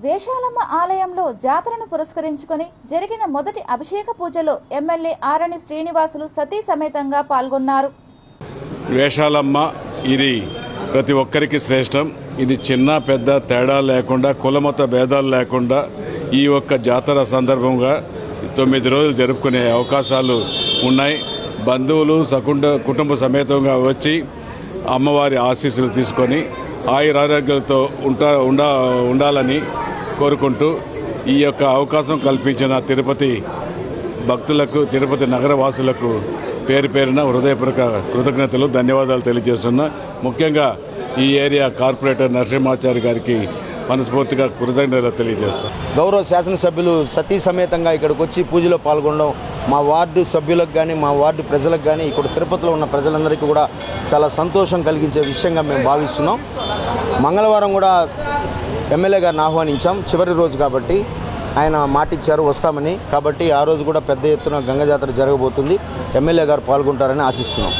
వేషాలమ్మ ఆలయంలో జాతరను పురస్కరించుకొని జరిగిన మొదటి అభిషేక పూజలో ఎమ్మెల్యే ఆరణి శ్రీనివాసులు సతీ సమేతంగా పాల్గొన్నారు. వేషాలమ్మ ఇది ప్రతి ఒక్కరికి శ్రేష్టం. ఇది చిన్న పెద్ద తేడా లేకుండా కులమత భేదాలు లేకుండా ఈ ఒక్క జాతర సందర్భంగా 9 రోజులు జరుపుకునే అవకాశాలు ఉన్నాయి. బంధువులు కుటుంబ సమేతంగా వచ్చి అమ్మవారి ఆశీస్సులు తీసుకొని ఆయురారోగ్యాలతో ఉండాలని కోరుకుంటూ ఈ యొక్క అవకాశం కల్పించిన తిరుపతి భక్తులకు, తిరుపతి నగరవాసులకు పేరు పేరున హృదయపూర్వక కృతజ్ఞతలు, ధన్యవాదాలు తెలియజేస్తున్నా. ముఖ్యంగా ఈ ఏరియా కార్పొరేటర్ నరసింహాచారి గారికి మనస్ఫూర్తిగా కృతజ్ఞతలు తెలియజేస్తాం. గౌరవ శాసనసభ్యులు సతీ సమేతంగా ఇక్కడికి వచ్చి పూజలో పాల్గొనడం మా వార్డు సభ్యులకు కానీ మా వార్డు ప్రజలకు కానీ ఇక్కడ తిరుపతిలో ఉన్న ప్రజలందరికీ కూడా చాలా సంతోషం కలిగించే విషయంగా మేము భావిస్తున్నాం. మంగళవారం కూడా ఎమ్మెల్యే గారిని ఆహ్వానించాం. చివరి రోజు కాబట్టి ఆయన మాటిచ్చారు వస్తామని. కాబట్టి ఆ రోజు కూడా పెద్ద ఎత్తున గంగ జాతర జరగబోతుంది. ఎమ్మెల్యే గారు పాల్గొంటారని ఆశిస్తున్నాం.